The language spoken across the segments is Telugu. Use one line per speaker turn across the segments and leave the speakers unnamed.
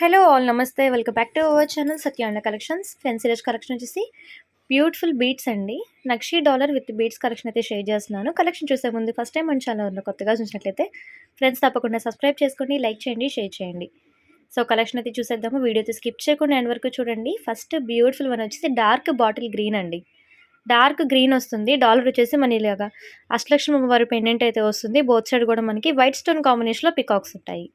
హలో ఆల్ నమస్తే welcome back to our channel Satyanna collections. Friends ఈరోజు కలెక్షన్ వచ్చేసి బ్యూటిఫుల్ బీట్స్ అండి. నక్షీ డాలర్ విత్ బీట్స్ కలెక్షన్ అయితే షేర్ చేస్తున్నాను. కలెక్షన్ చూసే ముందు ఫస్ట్ టైం మన ఛానల్ కొత్తగా చూసినట్లయితే ఫ్రెండ్స్ తప్పకుండా సబ్స్క్రైబ్ చేసుకోండి, లైక్ చేయండి, షేర్ చేయండి. సో కలెక్షన్ అయితే చూసేద్దాము. వీడియో అయితే స్కిప్ చేయకుండా ఎండ్ వరకు చూడండి. ఫస్ట్ బ్యూటిఫుల్ వన్ వచ్చేసి డార్క్ బాటిల్ గ్రీన్ అండి. డార్క్ గ్రీన్ వస్తుంది. డాలర్ వచ్చేసి మన ఇలాగా అష్టలక్ష్మి అమ్మవారి పెండెంట్ అయితే వస్తుంది. బోత్ సైడ్ కూడా మనకి వైట్ స్టోన్ కాంబినేషన్లో పికాక్స్ ఉంటాయి.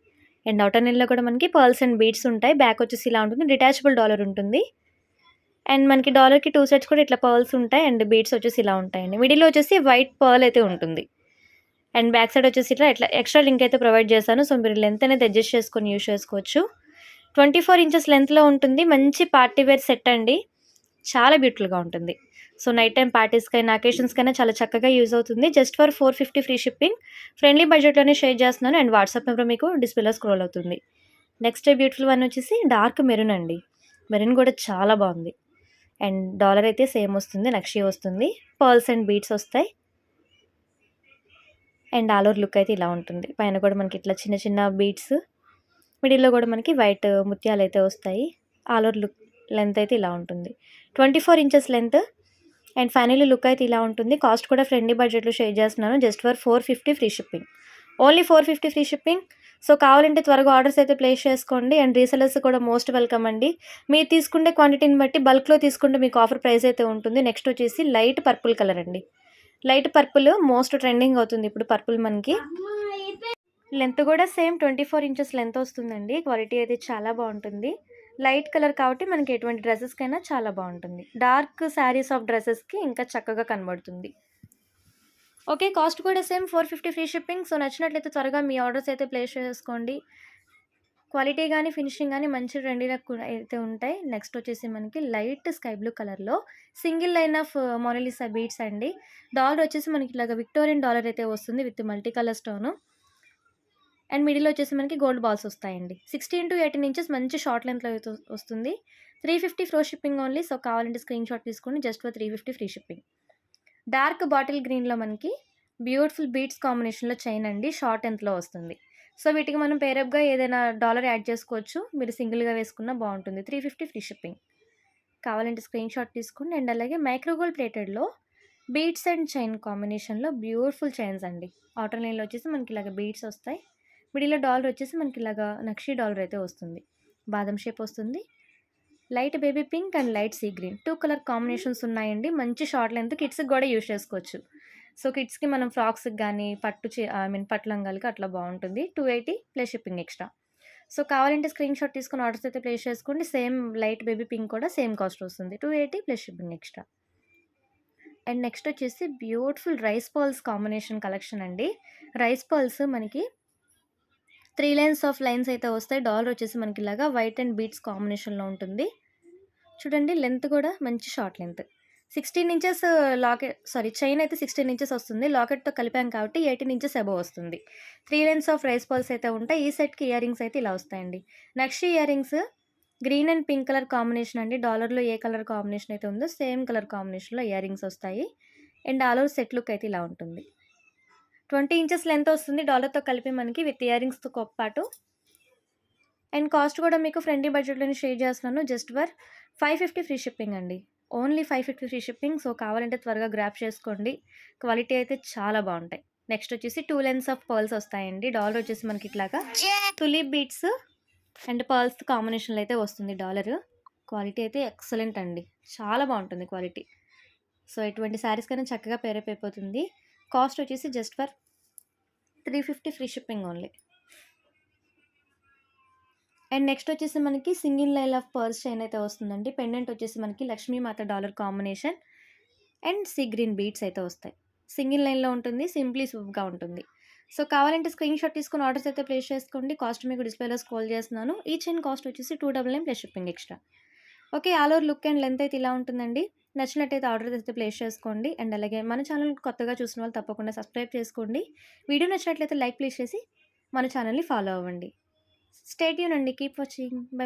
అండ్ అవుటర్ నెల్లో కూడా మనకి పర్ల్స్ అండ్ బీడ్స్ ఉంటాయి. బ్యాక్ వచ్చేసి ఇలా ఉంటుంది. డిటాచబుల్ డాలర్ ఉంటుంది. అండ్ మనకి డాలర్కి 2 సైడ్స్ కూడా ఇట్లా పర్ల్స్ ఉంటాయి. అండ్ బీడ్స్ వచ్చేసి ఇలా ఉంటాయండి. మిడిల్లో వచ్చేసి వైట్ పర్ల్ అయితే ఉంటుంది. అండ్ బ్యాక్ సైడ్ వచ్చేసి ఇట్లా ఎక్స్ట్రా లింక్ అయితే ప్రొవైడ్ చేశాను. సో మీరు లెంత్ అనేది అడ్జస్ట్ చేసుకొని యూస్ చేసుకోవచ్చు. 24 ఇంచెస్ లెంత్లో ఉంటుంది. మంచి పార్టీ వేర్ సెట్ అండి. చాలా బ్యూటిఫుల్గా ఉంటుంది. సో నైట్ టైం పార్టీస్కైనా అకేషన్స్కైనా చాలా చక్కగా యూజ్ అవుతుంది. Just for 450 free shipping. Friendly బడ్జెట్లోనే షేర్ చేస్తున్నాను. అండ్ వాట్సాప్ నెంబర్ మీకు డిస్ప్లేలో స్క్రోల్ అవుతుంది. నెక్స్ట్ బ్యూటిఫుల్ వన్ వచ్చేసి డార్క్ మెరూన్ అండి. మెరూన్ కూడా చాలా బాగుంది. అండ్ డాలర్ అయితే సేమ్ వస్తుంది, నక్షి వస్తుంది, పర్ల్స్ అండ్ బీడ్స్ వస్తాయి. అండ్ ఆల్ ఓవర్ లుక్ అయితే ఇలా ఉంటుంది. పైన కూడా మనకి ఇట్లా చిన్న చిన్న బీడ్స్, మిడిల్లో కూడా మనకి వైట్ ముత్యాలు అయితే వస్తాయి. ఆల్ ఓవర్ లుక్ లెంత్ అయితే ఇలా ఉంటుంది. 24 inches length. And finally look అయితే ఇలా ఉంటుంది. కాస్ట్ కూడా ఫ్రెండ్లీ బడ్జెట్లో షేర్ చేస్తున్నాను. Just for 450 free shipping. Only 450 free shipping. So కావాలంటే త్వరగా ఆర్డర్స్ అయితే ప్లేస్ చేసుకోండి. అండ్ రీసెలర్స్ కూడా మోస్ట్ వెల్కమ్ అండి. మీరు తీసుకుంటే క్వాంటిటీని బట్టి బల్క్లో తీసుకుంటే మీకు ఆఫర్ ప్రైస్ అయితే ఉంటుంది. నెక్స్ట్ వచ్చేసి లైట్ పర్పుల్ కలర్ అండి. లైట్ పర్పుల్ మోస్ట్ ట్రెండింగ్ అవుతుంది ఇప్పుడు పర్పుల్ మనకి. లెంత్ కూడా సేమ్ 24 ఇంచెస్ లెంత్ వస్తుందండి. క్వాలిటీ అయితే చాలా బాగుంటుంది. లైట్ కలర్ కాబట్టి మనకి ఎటువంటి డ్రెస్సెస్కైనా చాలా బాగుంటుంది. డార్క్ శారీస్ ఆఫ్ డ్రెస్సెస్కి ఇంకా చక్కగా కనబడుతుంది. ఓకే, కాస్ట్ కూడా సేమ్ 450 ఫ్రీ షిప్పింగ్. సో నచ్చినట్లయితే త్వరగా మీ ఆర్డర్స్ అయితే ప్లేస్ చేసుకోండి. క్వాలిటీ కానీ ఫినిషింగ్ కానీ మంచి ట్రెండీగా అయితే ఉంటాయి. నెక్స్ట్ వచ్చేసి మనకి లైట్ స్కై బ్లూ కలర్లో single line of Mona Lisa beads అండి. డాలర్ వచ్చేసి మనకి ఇలాగ విక్టోరియన్ డాలర్ అయితే వస్తుంది with multi colour stone. And middle వచ్చేసి మనకి గోల్డ్ బాల్స్ వస్తాయండి. 16 to 18 ఇంచెస్ మంచి షార్ట్ లెంత్లో అయితే వస్తుంది. 350 ఫ్రీ షిప్పింగ్ ఓన్లీ. సో కావాలంటే స్క్రీన్ షాట్ తీసుకోండి. Just for 350 free shipping. Dark bottle గ్రీన్లో మనకి బ్యూటిఫుల్ బీట్స్ కాంబినేషన్లో చైన్ అండి. షార్ట్ లెంత్లో వస్తుంది. సో వీటికి మనం పేరప్గా ఏదైనా డాలర్ యాడ్ చేసుకోవచ్చు. మీరు సింగిల్గా వేసుకున్నా బాగుంటుంది. 350 ఫ్రీ షిప్పింగ్. కావాలంటే స్క్రీన్ షాట్ తీసుకోండి. అండ్ అలాగే మైక్రోగోల్డ్ ప్లేటెడ్లో బీట్స్ అండ్ చైన్ కాంబినేషన్లో బ్యూటిఫుల్ చైన్స్ అండి. అవుటర్ లైన్లో వచ్చేసి మనకి ఇలాగ బీట్స్ వస్తాయి. మిడిల్లో డాలర్ వచ్చేసి మనకి ఇలాగా నక్షి డాలర్ అయితే వస్తుంది. బాదం షేప్ వస్తుంది. Light baby pink and light sea green 2 colour combinations ఉన్నాయండి. మంచి షార్ట్ లెంత్ కిడ్స్కి కూడా యూజ్ చేసుకోవచ్చు. సో కిడ్స్కి మనం ఫ్రాక్స్కి కానీ పట్టు లంగాలకి అట్లా బాగుంటుంది. 280 ప్లస్ షిప్పింగ్ ఎక్స్ట్రా. సో కావాలంటే స్క్రీన్ షాట్ తీసుకుని ఆర్డర్స్ అయితే ప్లేస్ చేసుకోండి. సేమ్ లైట్ బేబీ పింక్ కూడా సేమ్ కాస్ట్ వస్తుంది. 280 plus shipping extra. And next వచ్చేసి beautiful rice pearls combination collection అండి. రైస్ పర్ల్స్ మనకి 3 లైన్స్ ఆఫ్ లైన్స్ అయితే వస్తాయి. డాలర్ వచ్చేసి మనకి ఇలాగా వైట్ అండ్ బీట్స్ కాంబినేషన్లో ఉంటుంది. చూడండి లెంత్ కూడా మంచి షార్ట్ లెంత్. 16 ఇంచెస్ చైన్ అయితే 16 ఇంచెస్ వస్తుంది. లాకెట్తో కలిపాం కాబట్టి 18 ఇంచెస్ అబవ్ వస్తుంది. 3 లైన్స్ ఆఫ్ రైస్ పర్ల్స్ అయితే ఉంటాయి. ఈ సెట్కి ఇయర్ రింగ్స్ అయితే ఇలా వస్తాయండి. Next ear rings green and pink colour combination అండి. డాలర్లో ఏ కలర్ కాంబినేషన్ అయితే ఉందో సేమ్ కలర్ కాంబినేషన్లో ఇయర్ రింగ్స్ వస్తాయి. And all over set look అయితే ఇలా ఉంటుంది. 20 ఇంచెస్ లెంత్ వస్తుంది డాలర్తో కలిపి మనకి విత్ ఇయర్ రింగ్స్తో పాటు. అండ్ కాస్ట్ కూడా మీకు ఫ్రెండ్లీ బడ్జెట్లోనే షేర్ చేస్తున్నాను. జస్ట్ ఫర్ 550 ఫ్రీ షిప్పింగ్ అండి. Only 550 free shipping. సో కావాలంటే త్వరగా గ్రాప్ చేసుకోండి. క్వాలిటీ అయితే చాలా బాగుంటాయి. నెక్స్ట్ వచ్చేసి 2 లెన్స్ ఆఫ్ పర్ల్స్ వస్తాయండి. డాలర్ వచ్చేసి మనకి ఇట్లాగా తులిప్ బీట్స్ అండ్ పర్ల్స్ కాంబినేషన్లో అయితే వస్తుంది డాలర్. క్వాలిటీ అయితే ఎక్సలెంట్ అండి. చాలా బాగుంటుంది క్వాలిటీ. సో ఎటువంటి శారీస్ కన్నా చక్కగా పేరప్ అయిపోతుంది. కాస్ట్ వచ్చేసి just for 350 free shipping only. And next వచ్చేసి మనకి single line of pearls chain అయితే వస్తుందండి. పెండెంట్ వచ్చేసి మనకి లక్ష్మీమాత dollar combination and sea green beads అయితే వస్తాయి. సింగిల్ లైన్లో ఉంటుంది. సింప్లీ సూప్గా ఉంటుంది. సో కావాలంటే స్క్రీన్ షాట్ తీసుకుని ఆర్డర్స్ అయితే ప్లేస్ చేసుకోండి. కాస్ట్ మీకు డిస్ప్లేలో స్క్రోల్ చేస్తున్నాను. ఈ చైన్ కాస్ట్ వచ్చేసి 299 plus shipping extra. Okay, all over look and length అయితే ఇలా ఉంటుందండి. నచ్చినట్టయితే ఆర్డర్ అయితే ప్లేస్ చేసుకోండి. అండ్ అలాగే మన ఛానల్ కొత్తగా చూసిన వాళ్ళు తప్పకుండా సబ్స్క్రైబ్ చేసుకోండి. వీడియో నచ్చినట్లయితే లైక్ ప్లేస్ చేసి మన ఛానల్ని ఫాలో అవ్వండి. స్టే ట్యూన్ అండి. Keep watching. బై.